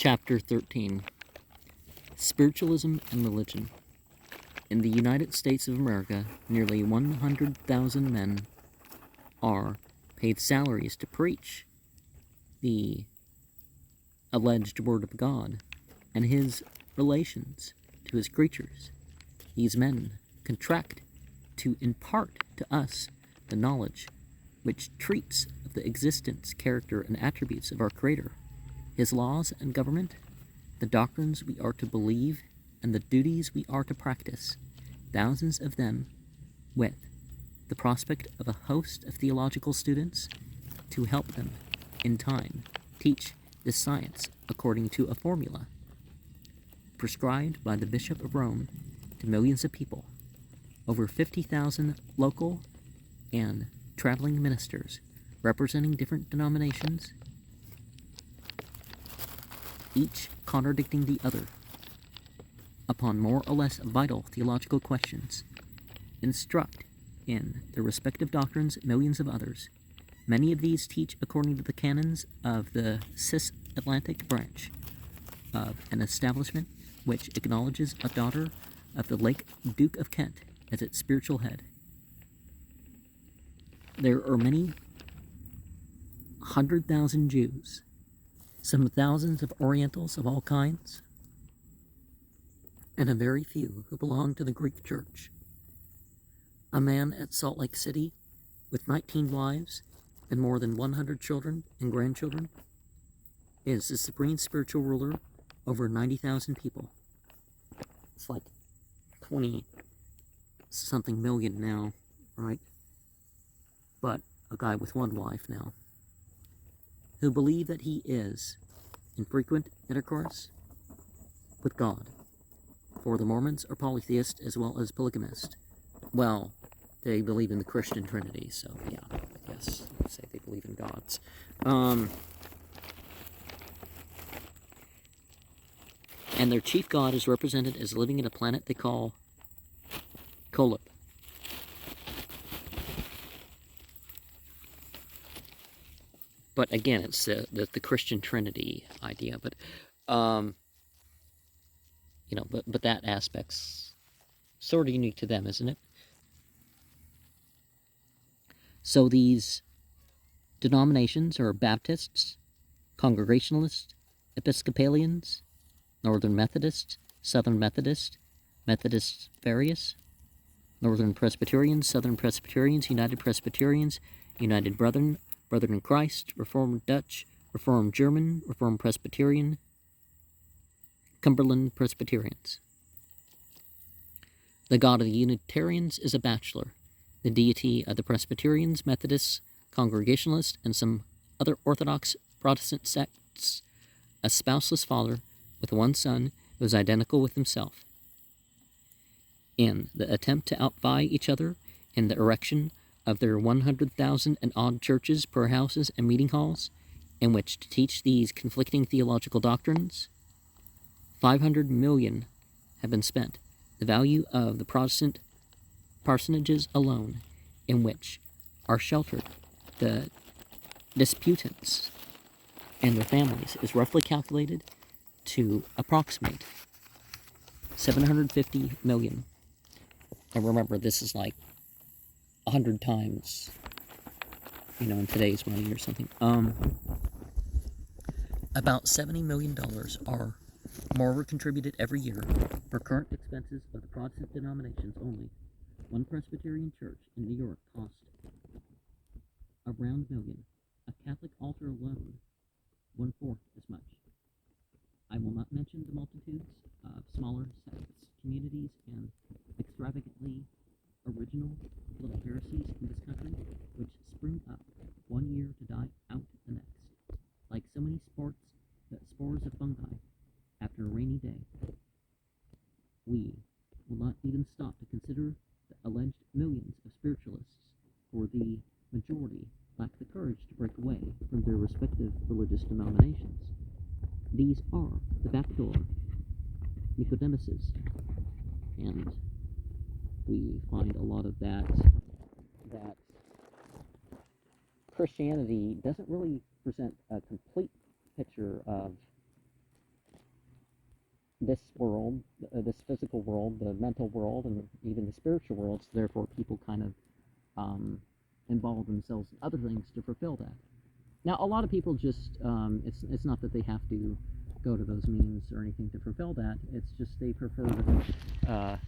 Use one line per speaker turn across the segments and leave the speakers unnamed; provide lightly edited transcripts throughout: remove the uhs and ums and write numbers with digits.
Chapter 13. Spiritualism and Religion. In the United States of America, nearly 100,000 men are paid salaries to preach the alleged Word of God and His relations to His creatures. These men contract to impart to us the knowledge which treats of the existence, character, and attributes of our Creator, His laws and government, the doctrines we are to believe, and the duties we are to practice, thousands of them with the prospect of a host of theological students to help them, in time, teach this science according to a formula prescribed by the Bishop of Rome to millions of people. Over 50,000 local and traveling ministers representing different denominations, each contradicting the other upon more or less vital theological questions, instruct in their respective doctrines millions of others. Many of these teach according to the canons of the cis-Atlantic branch of an establishment which acknowledges a daughter of the late Duke of Kent as its spiritual head. There are many 100,000 Jews, some thousands of Orientals of all kinds, and a very few who belong to the Greek Church. A man at Salt Lake City with 19 wives and more than 100 children and grandchildren is the supreme spiritual ruler over 90,000 people. It's like 20-something million now, right? But a guy with one wife now, who believe that he is in frequent intercourse with God. For the Mormons are polytheist as well as polygamist. Well, they believe in the Christian Trinity, so yeah, I guess you could say they believe in gods. And their chief god is represented as living in a planet they call Kolob. But again, it's the Christian Trinity idea. But but that aspect's sort of unique to them, isn't it? So these denominations are Baptists, Congregationalists, Episcopalians, Northern Methodists, Southern Methodists, Methodists various, Northern Presbyterians, Southern Presbyterians, United Presbyterians, United Brethren, Brethren in Christ, Reformed Dutch, Reformed German, Reformed Presbyterian, Cumberland Presbyterians. The God of the Unitarians is a bachelor. The deity of the Presbyterians, Methodists, Congregationalists, and some other Orthodox Protestant sects, a spouseless father with one son who is identical with himself. In the attempt to outvie each other in the erection of their 100,000 and odd churches, prayer houses, and meeting halls, in which to teach these conflicting theological doctrines, 500 million have been spent. The value of the Protestant parsonages alone, in which are sheltered the disputants and their families, is roughly calculated to approximate 750 million. And remember, this is like 100 times, in today's money or something. About $70 million are more contributed every year for current expenses of the Protestant denominations only. One Presbyterian church in New York cost around $1 million. A Catholic altar alone, 1/4 as much. I will not mention the multitudes of smaller sects, communities, and extravagantly original little heresies in this country, which spring up one year to die out the next, like so many spores of fungi after a rainy day. We will not even stop to consider the alleged millions of spiritualists, for the majority lack the courage to break away from their respective religious denominations. These are the backdoor Nicodemuses, and we find a lot of that Christianity doesn't really present a complete picture of physical world, the mental world, and even the spiritual world. So therefore, people kind of involve themselves in other things to fulfill that. Now, a lot of people just, it's not that they have to go to those means or anything to fulfill that. It's just they prefer to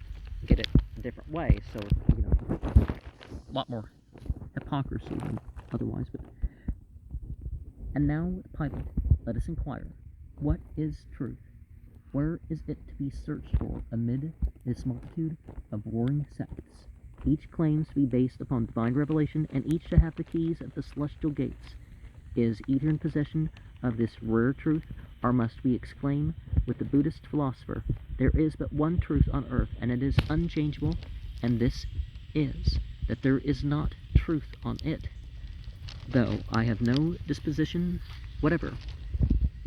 get it a different way. So, a lot more hypocrisy than otherwise. But and now, Pilate, let us inquire, what is truth? Where is it to be searched for amid this multitude of warring sects? Each claims to be based upon divine revelation, and each to have the keys of the celestial gates. Is either in possession of this rare truth, or must we exclaim with the Buddhist philosopher, there is but one truth on earth, and it is unchangeable, and this is, that there is not truth on it. Though I have no disposition whatever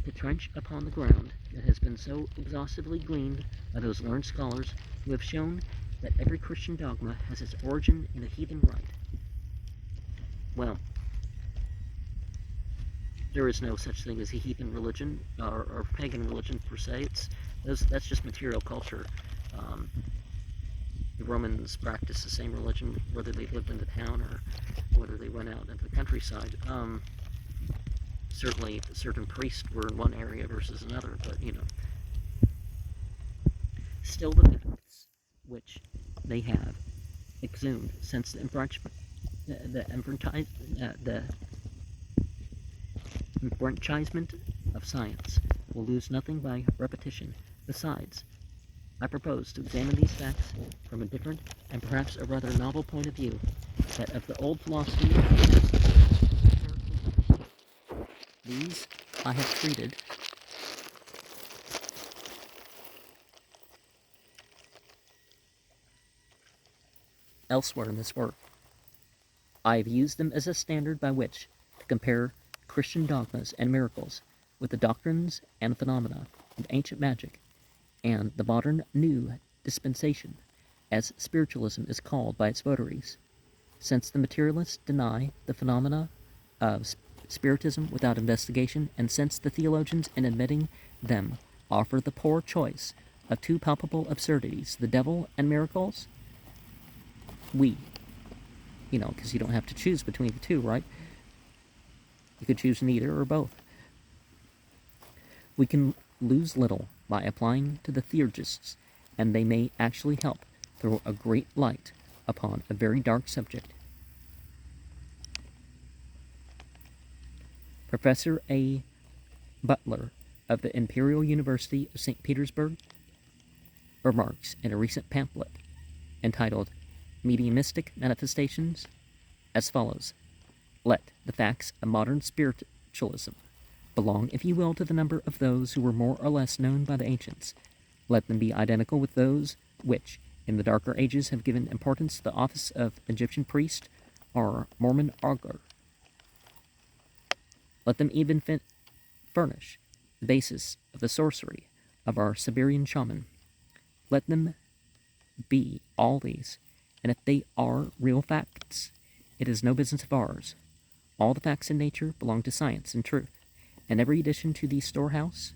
to trench upon the ground that has been so exhaustively gleaned by those learned scholars who have shown that every Christian dogma has its origin in a heathen rite. Well, there is no such thing as a heathen religion or pagan religion per se. That's just material culture. The Romans practiced the same religion whether they lived in the town or whether they went out into the countryside. Certainly, certain priests were in one area versus another, but still the myths which they have exhumed since the enfranchisement of science will lose nothing by repetition. Besides, I propose to examine these facts from a different and perhaps a rather novel point of view, that of the old philosophy. These I have treated elsewhere in this work. I have used them as a standard by which to compare Christian dogmas and miracles with the doctrines and phenomena of ancient magic and the modern new dispensation, as spiritualism is called by its votaries. Since the materialists deny the phenomena of spiritism without investigation, and since the theologians, in admitting them, offer the poor choice of two palpable absurdities, the devil and miracles, we, because you don't have to choose between the two, right? You could choose neither or both. We can lose little by applying to the theurgists, and they may actually help throw a great light upon a very dark subject. Professor A. Butler of the Imperial University of St. Petersburg remarks in a recent pamphlet entitled Mediumistic Manifestations as follows: let the facts of modern spiritualism belong, if you will, to the number of those who were more or less known by the ancients. Let them be identical with those which, in the darker ages, have given importance to the office of Egyptian priest or Mormon augur. Let them even furnish the basis of the sorcery of our Siberian shaman. Let them be all these, and if they are real facts, it is no business of ours. All the facts in nature belong to science and truth, and every addition to the storehouse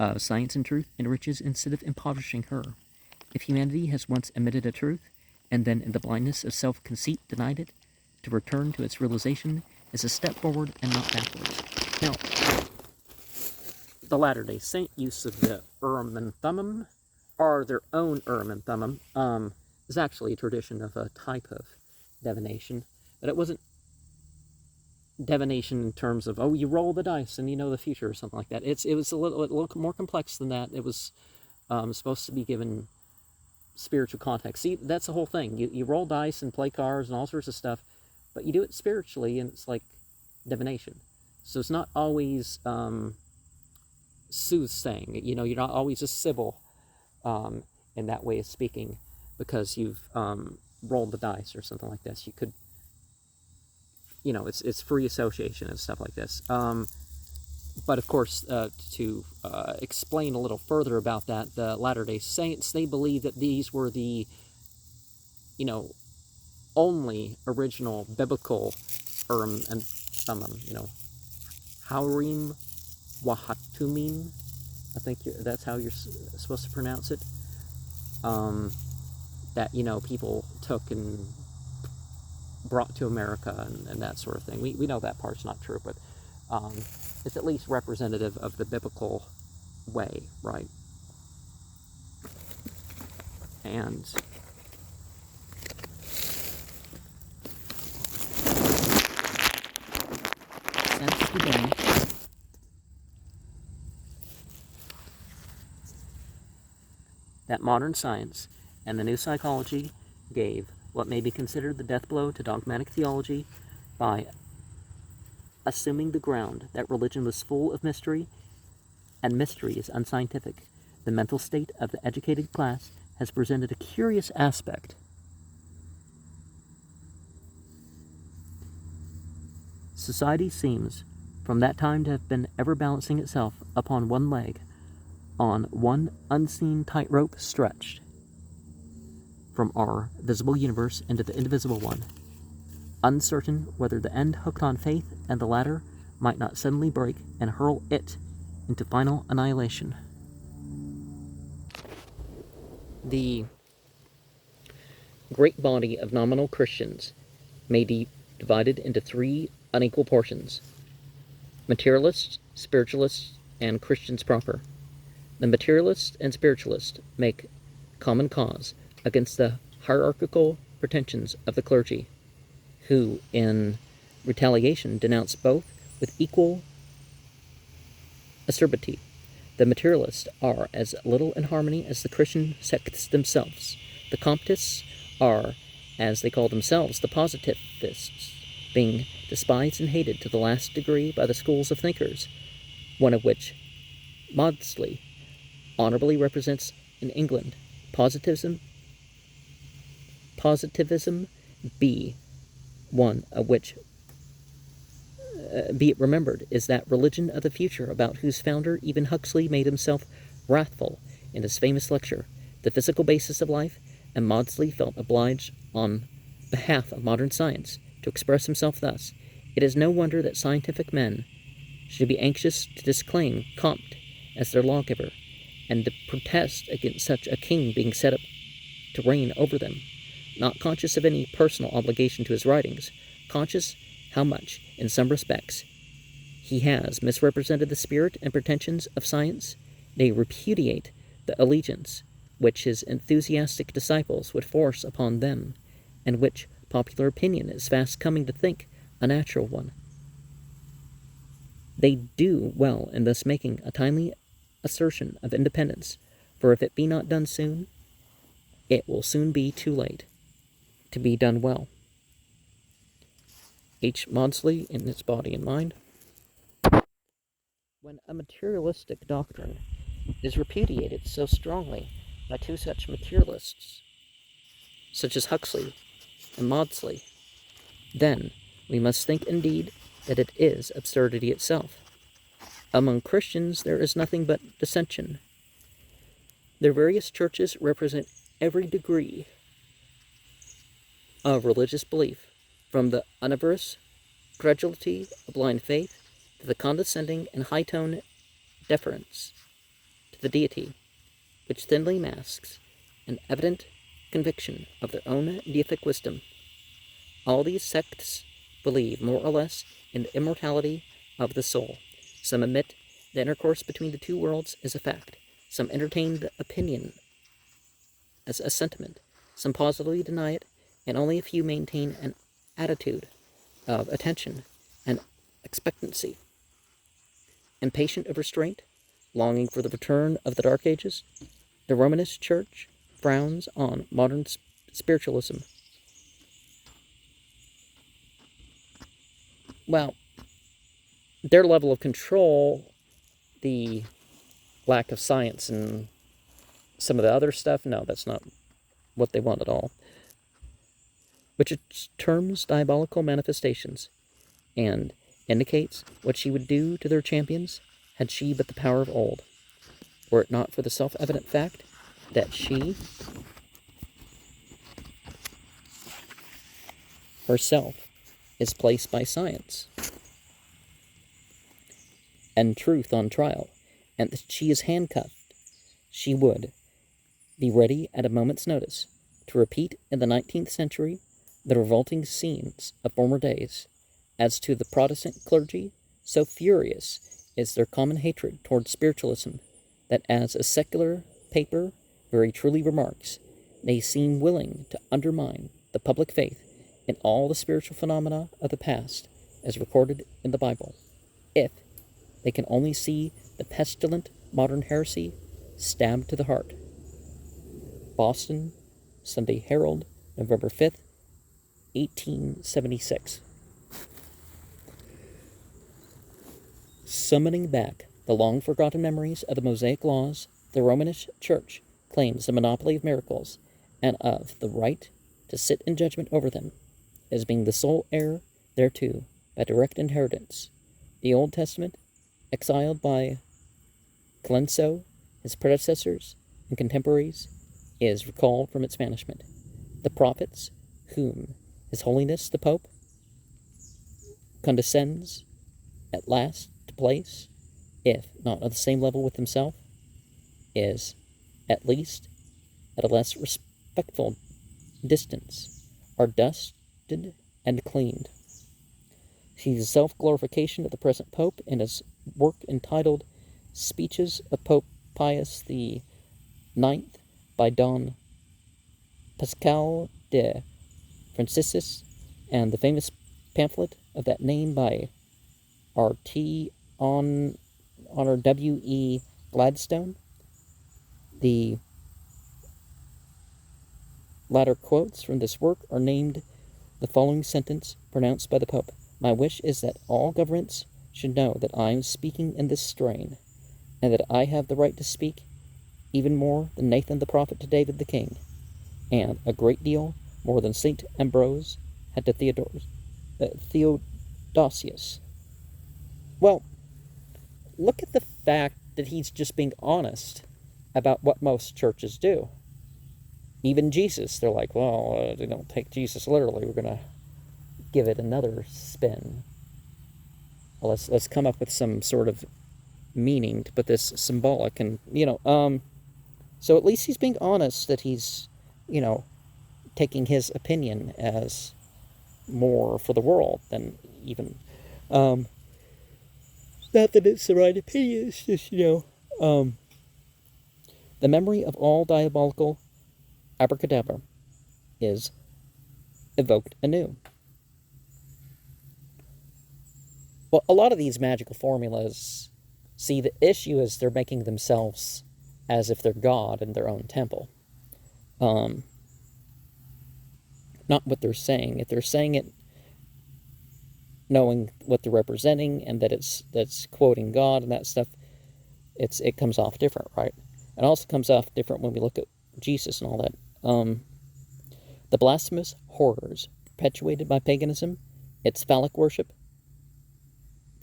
of science and truth enriches instead of impoverishing her. If humanity has once admitted a truth, and then in the blindness of self-conceit denied it, to return to its realization is a step forward and not backwards. Now, the Latter-day Saint use of the Urim and Thummim, or their own Urim and Thummim, is actually a tradition of a type of divination, but it wasn't divination in terms of, you roll the dice and you know the future or something like that. It was a little more complex than that. It was supposed to be given spiritual context. See, that's the whole thing. You roll dice and play cards and all sorts of stuff, but you do it spiritually, and it's like divination. So it's not always soothsaying. You're not always a sibyl in that way of speaking, because you've rolled the dice or something like this. You could, it's free association and stuff like this. But of course, to explain a little further about that, the Latter-day Saints, they believe that these were the, only original biblical Urim and Thummim, Haurim Wahatumim, I think that's how you're supposed to pronounce it. that, people took and brought to America and that sort of thing. We know that part's not true, but it's at least representative of the biblical way, right? And since the day that modern science and the new psychology gave what may be considered the death blow to dogmatic theology by assuming the ground that religion was full of mystery and mystery is unscientific, the mental state of the educated class has presented a curious aspect. Society seems, from that time, to have been ever balancing itself upon one leg, on one unseen tightrope stretched from our visible universe into the indivisible one, uncertain whether the end hooked on faith and the latter might not suddenly break and hurl it into final annihilation. The great body of nominal Christians may be divided into three unequal portions: materialists, spiritualists, and Christians proper. The materialists and spiritualists make common cause against the hierarchical pretensions of the clergy, who, in retaliation, denounce both with equal acerbity. The materialists are as little in harmony as the Christian sects themselves. The Comtists are, as they call themselves, the positivists, being despised and hated to the last degree by the schools of thinkers, one of which Maudsley honorably represents in England. Positivism be one of which, be it remembered, is that religion of the future about whose founder even Huxley made himself wrathful in his famous lecture, The Physical Basis of Life, and Maudsley felt obliged on behalf of modern science to express himself thus: "It is no wonder that scientific men should be anxious to disclaim Comte as their lawgiver, and to protest against such a king being set up to reign over them, not conscious of any personal obligation to his writings, conscious how much, in some respects, he has misrepresented the spirit and pretensions of science. They repudiate the allegiance which his enthusiastic disciples would force upon them, and which popular opinion is fast coming to think a natural one. They do well in thus making a timely assertion of independence, for if it be not done soon, it will soon be too late to be done well." H. Maudsley in Its Body and Mind. When a materialistic doctrine is repudiated so strongly by two such materialists, such as Huxley and Maudsley, then we must think indeed that it is absurdity itself. Among Christians there is nothing but dissension. Their various churches represent every degree of religious belief, from the unaverse credulity of blind faith to the condescending and high-toned deference to the deity, which thinly masks an evident conviction of their own deific wisdom. All these sects believe more or less in the immortality of the soul. Some admit the intercourse between the two worlds is a fact. Some entertain the opinion as a sentiment. Some positively deny it, and only a few maintain an attitude of attention and expectancy. Impatient of restraint, longing for the return of the Dark Ages, the Romanist Church frowns on modern spiritualism. Well, their level of control, the lack of science and some of the other stuff, no, that's not what they want at all. Which it terms diabolical manifestations, and indicates what she would do to their champions had she but the power of old, were it not for the self-evident fact that she herself is placed by science and truth on trial, and that she is handcuffed. She would be ready at a moment's notice to repeat in the 19th century the revolting scenes of former days. As to the Protestant clergy, so furious is their common hatred toward spiritualism that, as a secular paper very truly remarks, they seem willing to undermine the public faith in all the spiritual phenomena of the past as recorded in the Bible, if they can only see the pestilent modern heresy stabbed to the heart. Boston, Sunday Herald, November 5th, 1876. Summoning back the long-forgotten memories of the Mosaic laws, the Romish Church claims the monopoly of miracles and of the right to sit in judgment over them, as being the sole heir thereto by direct inheritance. The Old Testament, exiled by Colenso, his predecessors and contemporaries, is recalled from its banishment. The prophets, whom His Holiness the Pope condescends at last to place, if not on the same level with himself, is, at least, at a less respectful distance, are dusted and cleaned. See the self-glorification of the present Pope in his work entitled Speeches of Pope Pius the IX by Don Pascal de Franciscis, and the famous pamphlet of that name by R.T. Honor W.E. Gladstone. The latter quotes from this work are named the following sentence pronounced by the Pope: "My wish is that all governments should know that I am speaking in this strain, and that I have the right to speak even more than Nathan the prophet to David the king, and a great deal more than St. Ambrose had to Theodosius." Well, look at the fact that he's just being honest about what most churches do. Even Jesus, they're like, well, they don't take Jesus literally. We're going to give it another spin. Well, let's come up with some sort of meaning to put this symbolic and, so at least he's being honest that he's, taking his opinion as more for the world than even, not that it's the right opinion, it's just, the memory of all diabolical abracadabra is evoked anew. Well, a lot of these magical formulas, see, the issue is they're making themselves as if they're God in their own temple. Not what they're saying. If they're saying it knowing what they're representing and that that's quoting God and that stuff, it comes off different, right? It also comes off different when we look at Jesus and all that. The blasphemous horrors perpetuated by paganism, its phallic worship,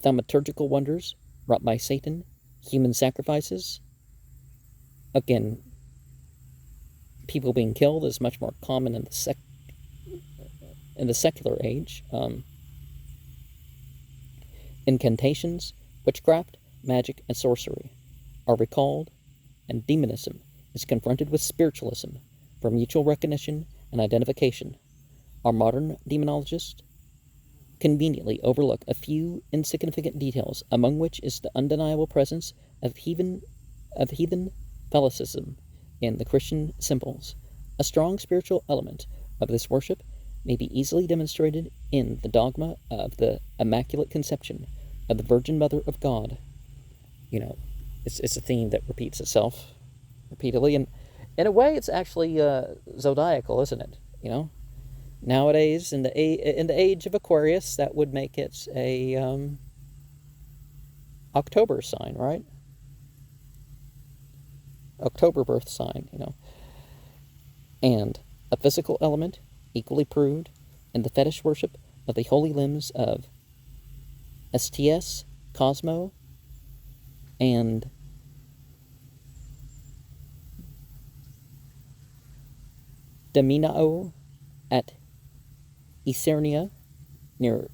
thaumaturgical wonders wrought by Satan, human sacrifices. Again, people being killed is much more common in the secular age. Incantations, witchcraft, magic, and sorcery are recalled, and demonism is confronted with spiritualism for mutual recognition and identification. Our modern demonologists conveniently overlook a few insignificant details, among which is the undeniable presence of heathen Catholicism in the Christian symbols. A strong spiritual element of this worship may be easily demonstrated in the dogma of the Immaculate Conception of the Virgin Mother of God. It's a theme that repeats itself repeatedly, and in a way, it's actually zodiacal, isn't it? Nowadays, in the age of Aquarius, that would make it a October sign, right? October birth sign, and a physical element equally proved in the fetish worship of the holy limbs of STS, Cosmo, and Daminao at Isernia, near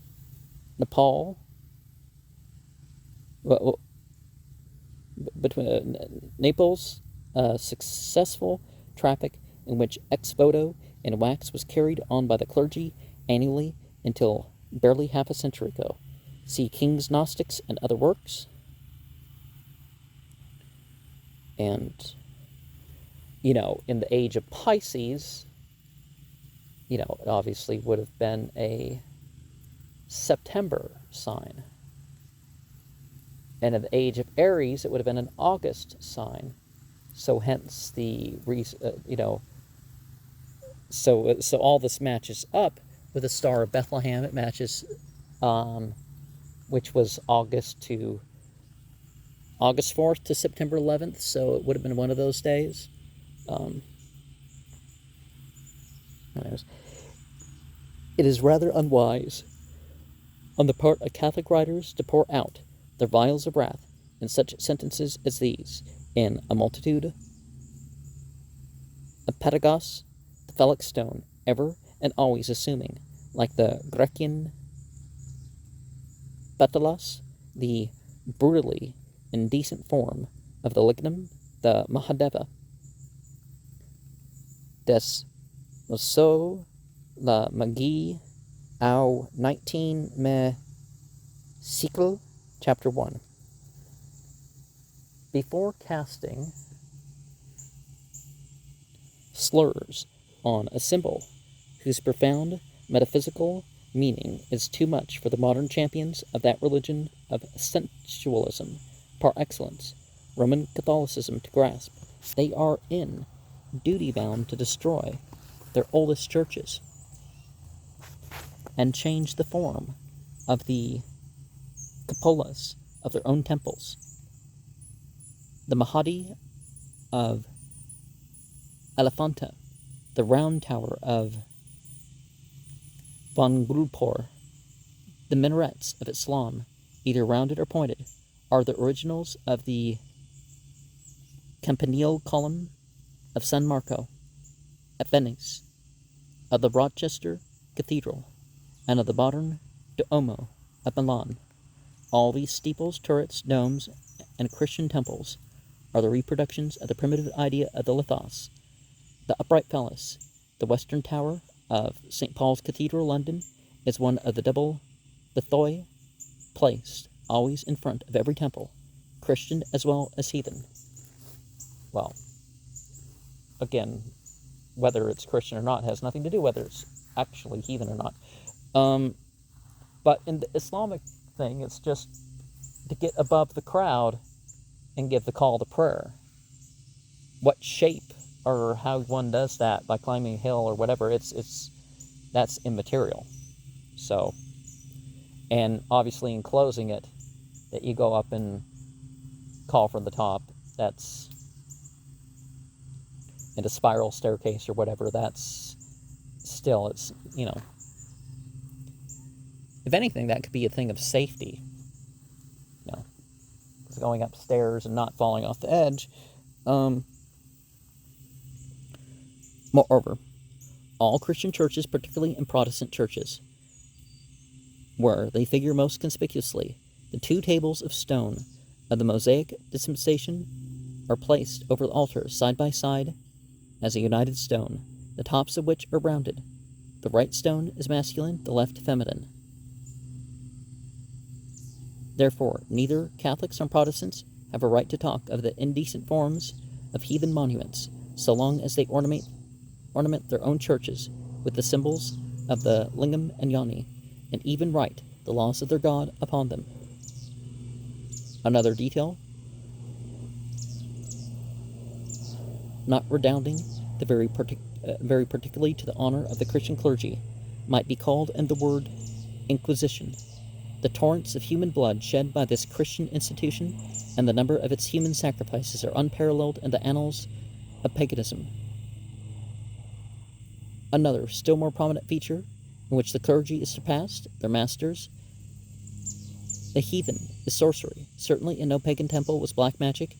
Nepal, between Naples. A successful traffic in which ex voto and wax was carried on by the clergy annually until barely half a century ago. See King's Gnostics and other works. And, in the age of Pisces, it obviously would have been a September sign. And in the age of Aries, it would have been an August sign. So hence the so all this matches up with the Star of Bethlehem. It matches, which was August 4th to September 11th. So it would have been one of those days. It is rather unwise on the part of Catholic writers to pour out their vials of wrath in such sentences as these, in a multitude of pedagogos, the phallic stone, ever and always assuming, like the Grecian batalos, the brutally indecent form of the lignum, the Mahadeva. Des Mosso la Magie au 19 me Siècle, Chapter 1. Before casting slurs on a symbol whose profound metaphysical meaning is too much for the modern champions of that religion of sensualism par excellence, Roman Catholicism, to grasp, they are in duty bound to destroy their oldest churches and change the form of the cupolas of their own temples. The Mahadi of Elephanta, the round tower of Bangulpur, the minarets of Islam, either rounded or pointed, are the originals of the campanile column of San Marco at Venice, of the Rochester Cathedral, and of the modern Duomo at Milan. All these steeples, turrets, domes, and Christian temples are the reproductions of the primitive idea of the lithos, the upright phallus. The western tower of St. Paul's Cathedral, London, is one of the double lithoi placed always in front of every temple, Christian as well as heathen. Well, again, whether it's Christian or not has nothing to do whether it's actually heathen or not. But in the Islamic thing, it's just to get above the crowd and give the call to prayer. What shape or how one does that by climbing a hill or whatever, that's immaterial. So, and obviously in closing it, that you go up and call from the top, that's in a spiral staircase or whatever, that's still, it's, if anything, that could be a thing of safety. Going upstairs and not falling off the edge. Moreover, all Christian churches, particularly in Protestant churches, where they figure most conspicuously, the two tables of stone of the Mosaic dispensation are placed over the altar side by side as a united stone, the tops of which are rounded. The right stone is masculine, the left feminine. Therefore, neither Catholics nor Protestants have a right to talk of the indecent forms of heathen monuments, so long as they ornament their own churches with the symbols of the lingam and yoni, and even write the laws of their God upon them. Another detail, not redounding the very particularly to the honor of the Christian clergy, might be called in the word Inquisition. The torrents of human blood shed by this Christian institution and the number of its human sacrifices are unparalleled in the annals of paganism. Another, still more prominent feature in which the clergy is surpassed, their masters, the heathen, is sorcery. Certainly in no pagan temple was black magic,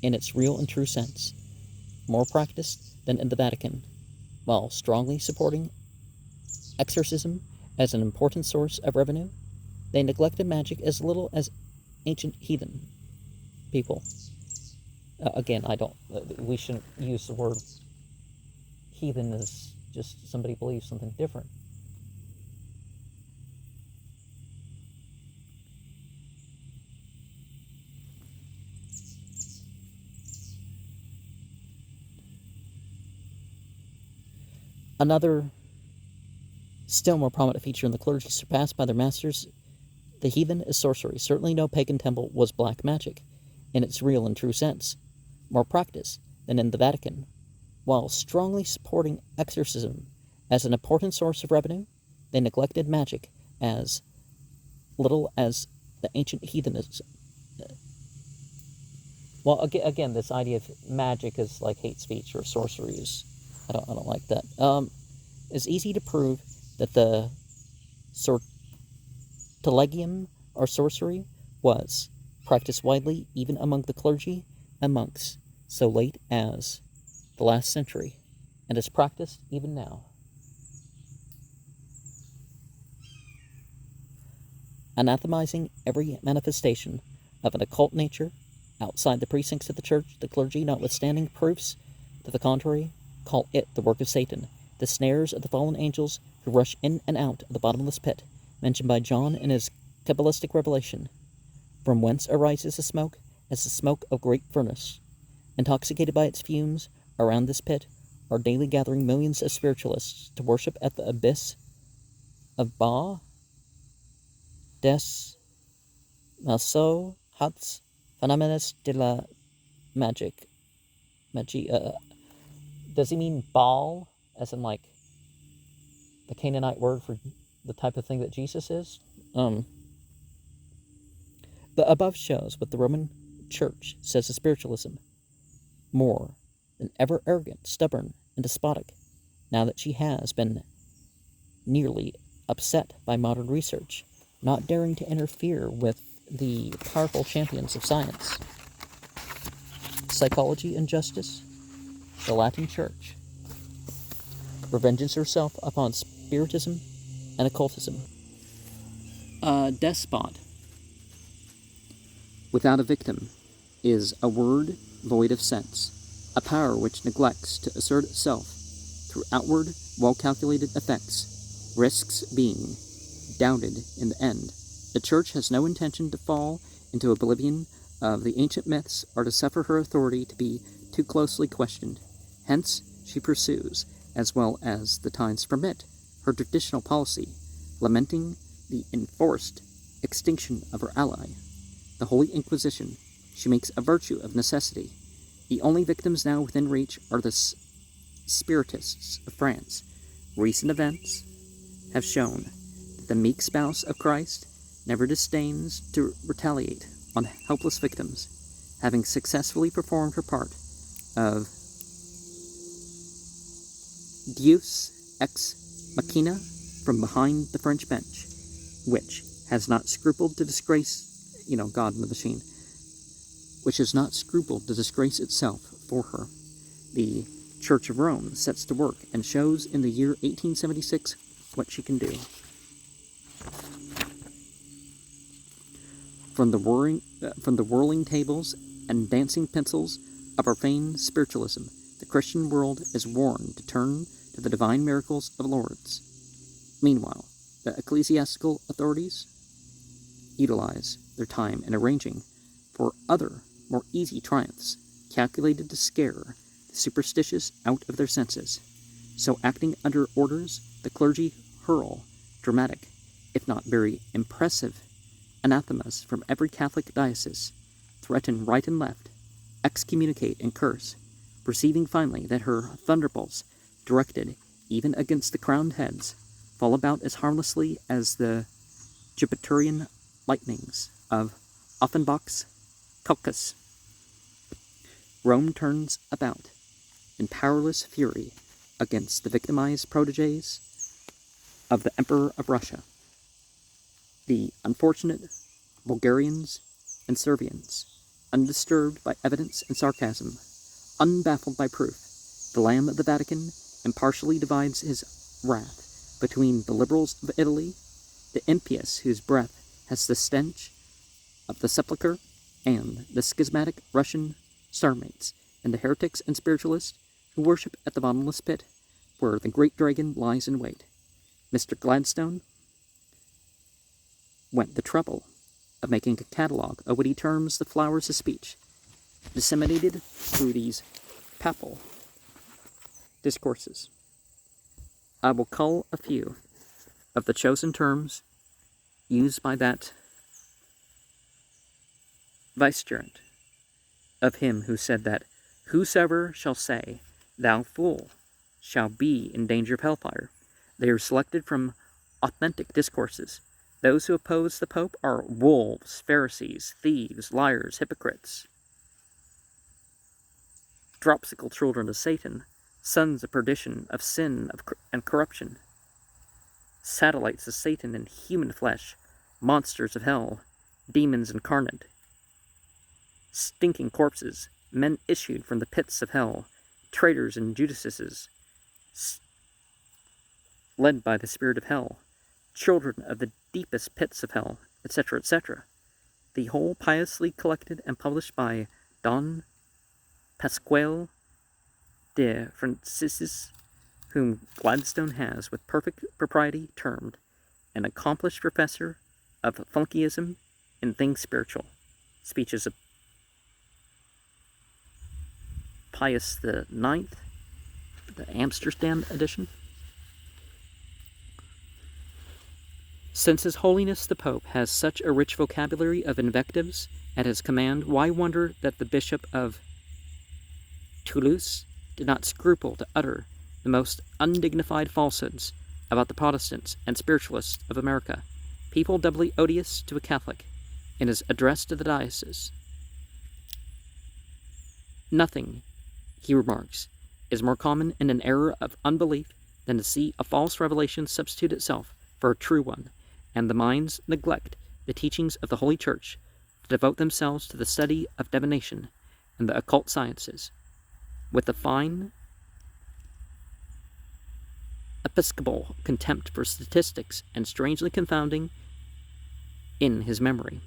in its real and true sense, more practiced than in the Vatican, while strongly supporting exorcism as an important source of revenue. They neglected magic as little as ancient heathen people. Again, we shouldn't use the word heathen is just somebody who believes something different. Another still more prominent feature in the clergy surpassed by their masters, the heathen, is sorcery. Certainly no pagan temple was black magic, in its real and true sense, more practiced than in the Vatican. While strongly supporting exorcism as an important source of revenue, they neglected magic as little as the ancient heathenism. Well, again, this idea of magic is like hate speech or sorcery is, I don't like that. It's easy to prove that the sortilegium, or sorcery, was practiced widely even among the clergy and monks so late as the last century, and is practiced even now. Anathemizing every manifestation of an occult nature outside the precincts of the church, the clergy, notwithstanding proofs to the contrary, call it the work of Satan, the snares of the fallen angels who rush in and out of the bottomless pit, mentioned by John in his Kabbalistic revelation, from whence arises the smoke as the smoke of great furnace. Intoxicated by its fumes, around this pit are daily gathering millions of spiritualists to worship at the abyss of Ba, des Naso Hats Phenomenes de la Magic. Does he mean Baal, as in like the Canaanite word for the type of thing that Jesus is? The above shows what the Roman Church says of spiritualism, more than ever arrogant, stubborn, and despotic, now that she has been nearly upset by modern research, not daring to interfere with the powerful champions of science, psychology, and justice. The Latin Church revenges herself upon Spiritism and Occultism. A despot without a victim is a word void of sense, a power which neglects to assert itself through outward, well-calculated effects, risks being doubted in the end. The Church has no intention to fall into oblivion of the ancient myths or to suffer her authority to be too closely questioned. Hence, she pursues, as well as the times permit, her traditional policy, lamenting the enforced extinction of her ally, the Holy Inquisition. She makes a virtue of necessity. The only victims now within reach are the Spiritists of France. Recent events have shown that the meek spouse of Christ never disdains to retaliate on helpless victims, having successfully performed her part of Deus ex machina from behind the French bench, which has not scrupled to disgrace, God in the machine, which has not scrupled to disgrace itself for her. The Church of Rome sets to work and shows in the year 1876 what she can do. From the whirling tables and dancing pencils of our famed spiritualism, the Christian world is warned to turn to the divine miracles of Laurence. Meanwhile, the ecclesiastical authorities utilize their time in arranging for other, more easy triumphs, calculated to scare the superstitious out of their senses. So, acting under orders, the clergy hurl dramatic, if not very impressive, anathemas from every Catholic diocese, threaten right and left, excommunicate and curse, perceiving finally that her thunderbolts, directed even against the crowned heads, fall about as harmlessly as the Jupiterian lightnings of Offenbach's Caucasus. Rome turns about in powerless fury against the victimized protégés of the Emperor of Russia, the unfortunate Bulgarians and Servians, undisturbed by evidence and sarcasm, unbaffled by proof. The Lamb of the Vatican impartially divides his wrath between the liberals of Italy, the impious whose breath has the stench of the sepulchre, and the schismatic Russian starmates, and the heretics and spiritualists who worship at the bottomless pit. where the great dragon lies in wait. Mr. Gladstone went the trouble of making a catalogue of what he terms the flowers of speech, disseminated through these papal discourses. I will cull a few of the chosen terms used by that vicegerent of him who said that whosoever shall say, thou fool, shall be in danger of hellfire. They are selected from authentic discourses. Those who oppose the Pope are wolves, Pharisees, thieves, liars, hypocrites, dropsical children of Satan, sons of perdition, of sin and corruption, satellites of Satan in human flesh, monsters of hell, demons incarnate, stinking corpses, men issued from the pits of hell, traitors and Judases, led by the spirit of hell, children of the deepest pits of hell, etc., etc. The whole piously collected and published by Don Pasquale de Franciscis, whom Gladstone has, with perfect propriety, termed an accomplished professor of Funkism in things spiritual. Speeches of Pius IX, the Amsterdam edition. Since His Holiness the Pope has such a rich vocabulary of invectives at his command, why wonder that the Bishop of Toulouse did not scruple to utter the most undignified falsehoods about the Protestants and Spiritualists of America, people doubly odious to a Catholic, in his address to the diocese. Nothing, he remarks, is more common in an error of unbelief than to see a false revelation substitute itself for a true one, and the minds neglect the teachings of the Holy Church to devote themselves to the study of divination and the occult sciences, with the fine episcopal contempt for statistics and strangely confounding in his memory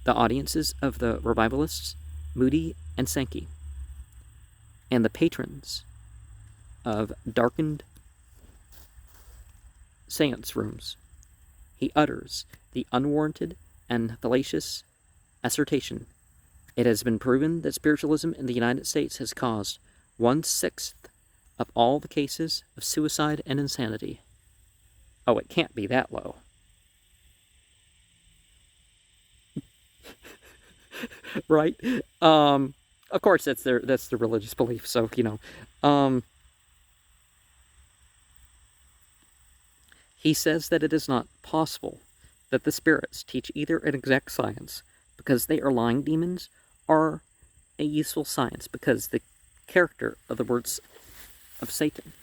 the audiences of the revivalists, Moody and Sankey, and the patrons of darkened seance rooms. He utters the unwarranted and fallacious assertion, it has been proven that spiritualism in the United States has caused 1/6 of all the cases of suicide and insanity. Oh, it can't be that low. Right? Of course, that's their religious belief. So he says that it is not possible that the spirits teach either an exact science because they are lying demons, or a useful science because the character of the words of Satan,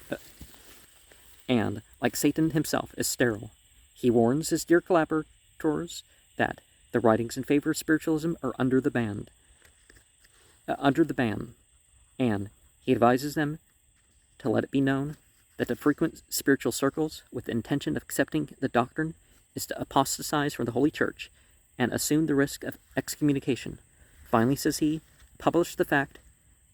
and like Satan himself, is sterile. He warns his dear collaborators that the writings in favor of spiritualism are under the ban, and he advises them to let it be known that to frequent spiritual circles with the intention of accepting the doctrine is to apostatize from the Holy Church and assume the risk of excommunication. Finally, says he, publish the fact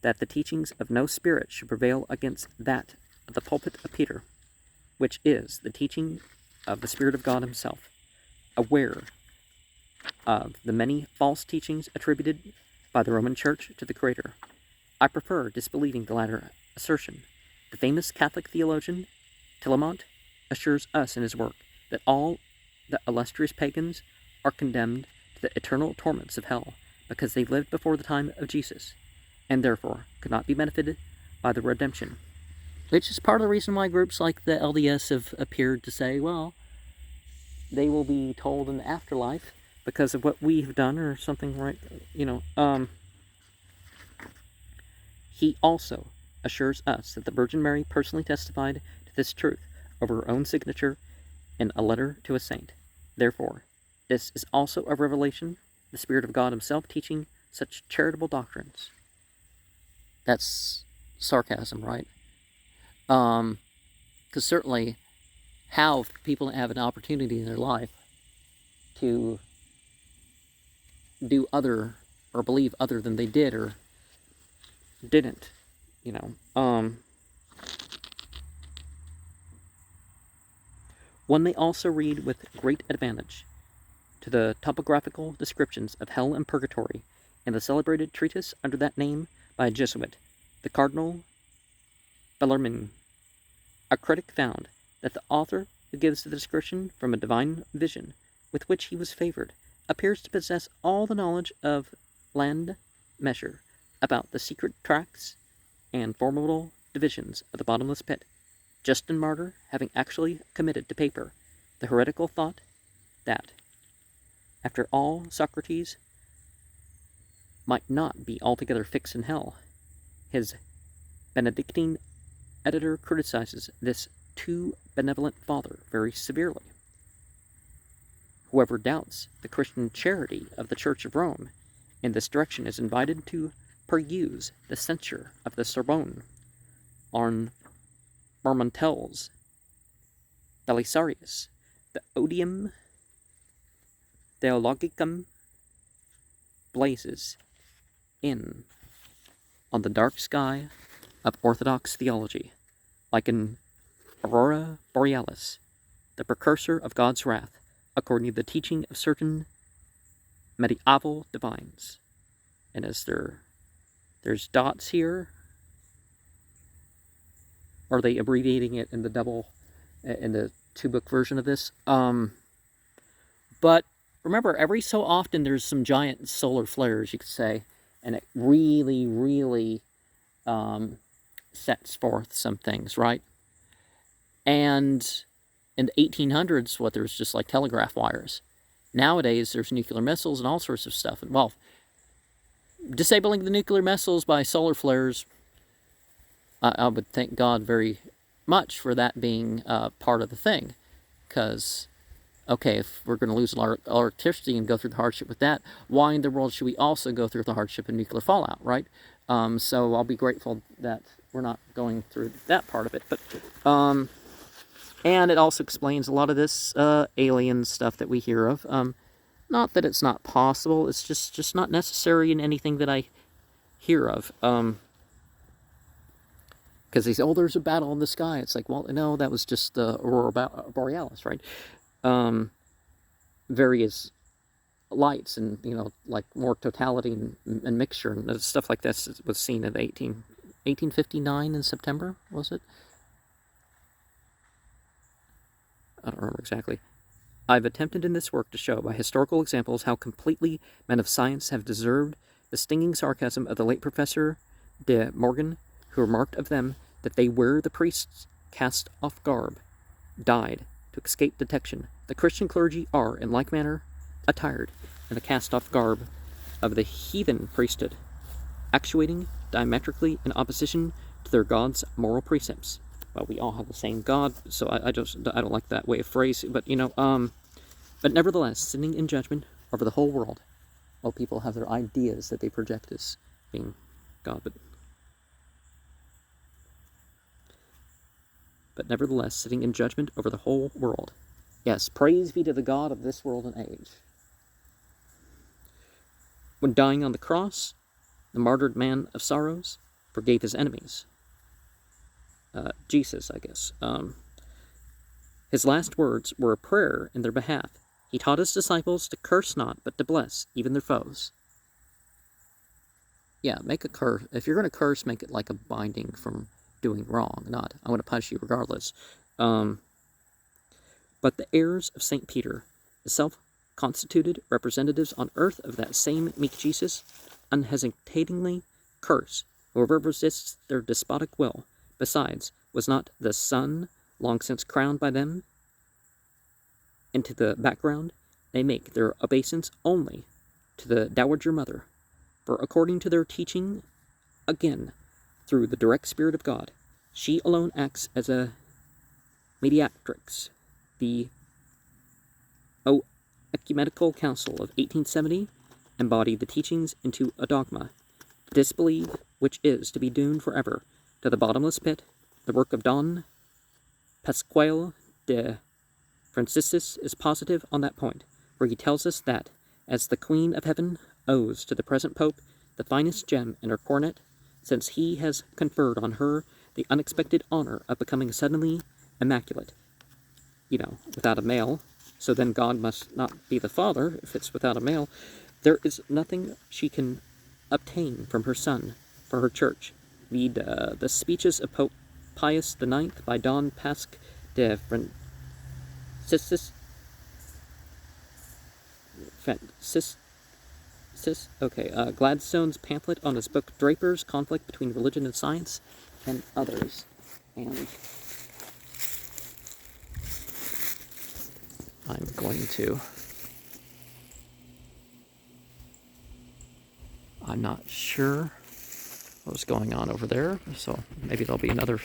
that the teachings of no spirit should prevail against that of the pulpit of Peter, which is the teaching of the Spirit of God himself, aware of the many false teachings attributed by the Roman Church to the Creator. I prefer disbelieving the latter assertion. The famous Catholic theologian Tillemont assures us in his work that all the illustrious pagans are condemned to the eternal torments of hell because they lived before the time of Jesus, and therefore could not be benefited by the redemption. Which is part of the reason why groups like the LDS have appeared to say, well, they will be told in the afterlife because of what we have done or something, right? He also assures us that the Virgin Mary personally testified to this truth over her own signature in a letter to a saint. Therefore, this is also a revelation, the Spirit of God himself teaching such charitable doctrines. That's sarcasm, right? Because certainly how people have an opportunity in their life to do other or believe other than they did or didn't, One may also read with great advantage to the topographical descriptions of hell and purgatory in the celebrated treatise under that name by a Jesuit, the Cardinal Bellarmine. A critic found that the author, who gives the description from a divine vision with which he was favored, appears to possess all the knowledge of land measure about the secret tracts and formidable divisions of the bottomless pit. Justin Martyr having actually committed to paper the heretical thought that, after all, Socrates might not be altogether fixed in hell. His Benedictine editor criticizes this too benevolent father very severely. Whoever doubts the Christian charity of the Church of Rome in this direction is invited to peruse the censure of the Sorbonne on Marmontel's Belisarius, the Odium Theologicum blazes in on the dark sky of orthodox theology, like an aurora borealis, the precursor of God's wrath, according to the teaching of certain medieval divines. And as there's dots here, are they abbreviating it in the two-book version of this? But remember, every so often there's some giant solar flares, you could say, and it really, really sets forth some things, right? And in the 1800s, there's just like telegraph wires. Nowadays, there's nuclear missiles and all sorts of stuff. And, well, disabling the nuclear missiles by solar flares, I would thank God very much for that being part of the thing. Because, okay, if we're going to lose electricity and go through the hardship with that, why in the world should we also go through the hardship of nuclear fallout, right? So I'll be grateful that we're not going through that part of it. But, and it also explains a lot of this alien stuff that we hear of. Not that it's not possible, it's just not necessary in anything that I hear of. Because they say, oh, there's a battle in the sky. It's like, well, no, that was just the aurora borealis, right? Various lights and, like more totality and mixture and stuff like this was seen in 1859 in September, was it? I don't remember exactly. I've attempted in this work to show by historical examples how completely men of science have deserved the stinging sarcasm of the late Professor de Morgan, who remarked of them that they wear the priest's cast-off garb, dyed to escape detection. The Christian clergy are, in like manner, attired in the cast-off garb of the heathen priesthood, actuating diametrically in opposition to their God's moral precepts. Well, we all have the same God, so I don't like that way of phrasing, but but nevertheless, sitting in judgment over the whole world, while people have their ideas that they project as being God, but nevertheless, sitting in judgment over the whole world. Yes, praise be to the God of this world and age. When dying on the cross, the martyred man of sorrows forgave his enemies. Jesus, I guess. His last words were a prayer in their behalf. He taught his disciples to curse not, but to bless, even their foes. Yeah, make a curse. If you're going to curse, make it like a binding from doing wrong, not, I'm going to punish you regardless. But the heirs of St. Peter, the self-constituted representatives on earth of that same meek Jesus, unhesitatingly curse whoever resists their despotic will. Besides, was not the Son long since crowned by them into the background? They make their obeisance only to the Dowager Mother, for according to their teaching, again, through the direct Spirit of God, she alone acts as a mediatrix. The Ecumenical Council of 1870 embodied the teachings into a dogma, to disbelieve which is to be doomed forever to the bottomless pit. The work of Don Pasquale de Franciscis is positive on that point, where he tells us that, as the Queen of Heaven owes to the present Pope the finest gem in her coronet, since he has conferred on her the unexpected honor of becoming suddenly immaculate, without a male, so then God must not be the father if it's without a male. There is nothing she can obtain from her son for her church. Read the speeches of Pope Pius IX by Don Pasque de Franciscis. Gladstone's pamphlet on his book Draper's Conflict Between Religion and Science, and others. And I'm going to... I'm not sure what was going on over there, so maybe there'll be another